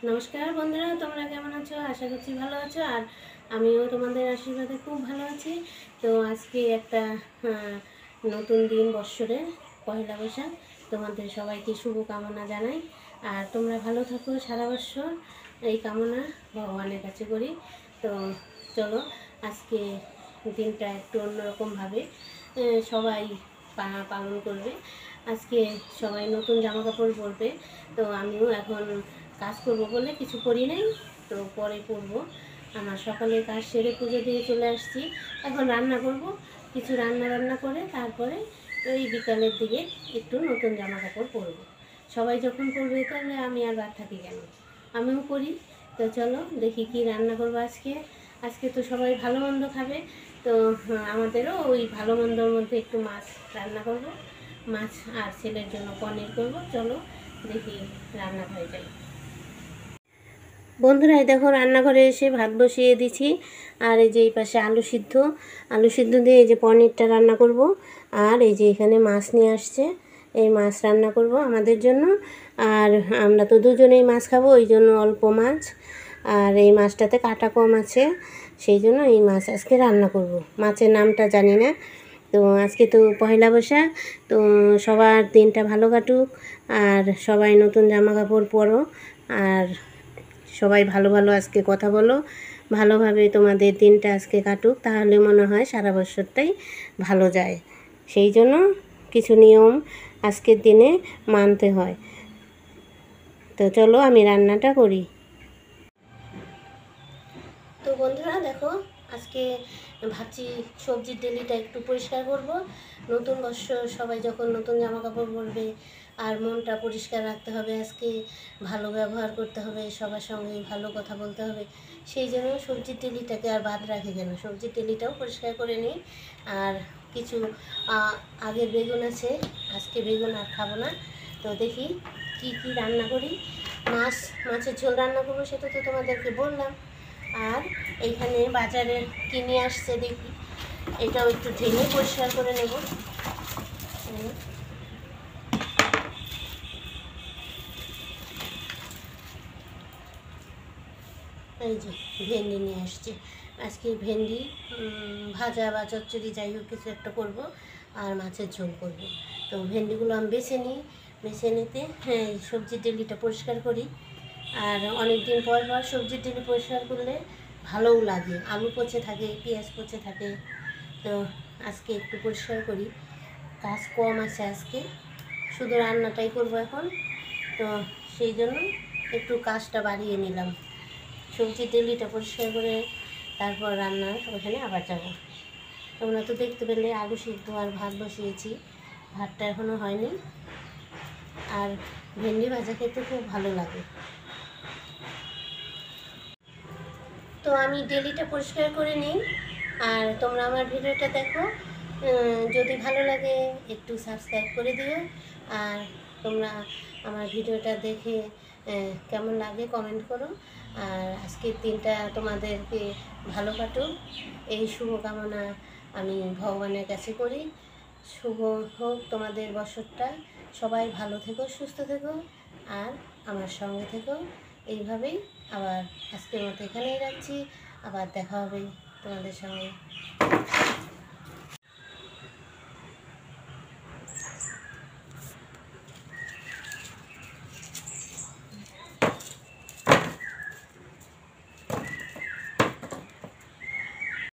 নমস্কার বন্ধুরা, তোমরা কেমন আছো? আশা করছি ভালো আছো। আর আমিও তোমাদের আশীর্বাদে খুব ভালো আছি। তো আজকে একটা নতুন দিন, বৎসরের পয়লা বৈশাখ। তোমাদের সবাইকে শুভ কামনা জানাই। আর তোমরা ভালো থাকো সারা বৎসর, এই কামনা ভগবানের কাছে করি। তো চলো, আজকে দিনটা একটু অন্যরকমভাবে সবাই পালন করবে। আজকে সবাই নতুন জামা কাপড় পরবে। তো আমিও এখন কাজ করব বলে কিছু করি নাই, তো পরে করব। আমার সকালে কাজ সেরে পুজো দিয়ে চলে আসছি। এখন রান্না করব, কিছু রান্না করে তারপরে ওই বিকালের দিকে একটু নতুন জামা কাপড় পরবো। সবাই যখন পরবে তাহলে আমি আর বাদ থাকি কেন, আমিও করি। তো চলো দেখি কি রান্না করবো আজকে। আজকে তো সবাই ভালো মন্দ খাবে, তো আমাদেরও ওই ভালো মন্দর মধ্যে একটু মাছ রান্না করব। মাছ আর ছেলের জন্য পনির করব। চলো দেখি রান্না হয়ে যায়। বন্ধুরা, দেখো রান্নাঘরে এসে ভাত বসিয়ে দিছি। আর এই যে এই পাশে আলু সিদ্ধ দিয়ে এই যে পনিরটা রান্না করব। আর এই যে এখানে মাছ নিয়ে আসছে, এই মাছ রান্না করব আমাদের জন্য। আর আমরা তো দুজনেই মাছ খাবো, ওই জন্য অল্প মাছ। আর এই মাছটাতে কাঁটা কম আছে, সেই জন্য এই মাছ আজকে রান্না করব। মাছের নামটা জানি না। তো আজকে তো পয়লা বৈশাখ, তো সবার দিনটা ভালো কাটুক। আর সবাই নতুন জামা কাপড় পরো। আর সবাই ভালো ভালো আজকে কথা বলো, ভালোভাবে তোমাদের দিনটা আজকে কাটুক, তাহলে মনে হয় সারা বছরটাই ভালো যায়। সেই জন্য কিছু নিয়ম আজকের দিনে মানতে হয়। তো চলো আমি রান্নাটা করি। তো বন্ধুরা দেখো, আজকে ভাবছি সবজির ডেলিটা একটু পরিষ্কার করব। নতুন বছর, সবাই যখন নতুন জামা কাপড় পরবে, আর মনটা পরিষ্কার রাখতে হবে। আজকে ভালো ব্যবহার করতে হবে, সবার সঙ্গে ভালো কথা বলতে হবে। সেই জন্য সবজির ডেলিটাকে আর বাদ রাখি কেন, সবজির ডেলিটাও পরিষ্কার করে নিই। আর কিছু আগের বেগুন আছে, আজকে বেগুন আর খাবো না। তো দেখি কি কি রান্না করি। মাছের ঝোল রান্না করবো, সেটা তো তোমাদেরকে বললাম। আর এইখানে বাজারে কিনে আসছে, দেখি এটাও একটু ঢেলে পরিষ্কার করে নেব। এই যে ভেন্ডি নিয়ে আসছে, আজকে ভেন্ডি ভাজা বা চচ্চড়ি যাই হোক কিছু একটা করবো, আর মাছের ঝোল করব। তো ভেন্ডিগুলো আমি বেছে নিতে সবজির ডেলিটা পরিষ্কার করি। আর অনেক দিন পর সবজির ডেলি পরিষ্কার করলে ভালোও লাগে, আলু পচে থাকে, পেঁয়াজ পচে থাকে। তো আজকে একটু পরিষ্কার করি, কাজ কম আছে আজকে, শুধু রান্নাটাই করবো এখন। তো সেই জন্য একটু কাজটা বাড়িয়ে নিলাম। সবজির ডেলিটা পরিষ্কার করে তারপর রান্নার ওখানে আবার যাব। তোমরা তো দেখতে পেলে আলু সিদ্ধ আর ভাত বসিয়েছি, ভাতটা এখনও হয়নি। আর ভেন্ডি ভাজা খেতে খুব ভালো লাগে। তো আমি ডেলিটা পরিষ্কার করে নিই। আর তোমরা আমার ভিডিওটা দেখো, যদি ভালো লাগে একটু সাবস্ক্রাইব করে দিও। আর তোমরা আমার ভিডিওটা দেখে কেমন লাগে কমেন্ট করো। আর আজকের দিনটা তোমাদেরকে ভালো কাটুক, এই শুভকামনা আমি ভগবানের কাছে করি। শুভ হোক তোমাদের বছরটা, সবাই ভালো থেকো, সুস্থ থেকো, আর আমার সঙ্গে থেকো। এইভাবেই আবার আজকের মতো এখানেই রাখছি, আবার দেখা হবে তোমাদের সঙ্গে।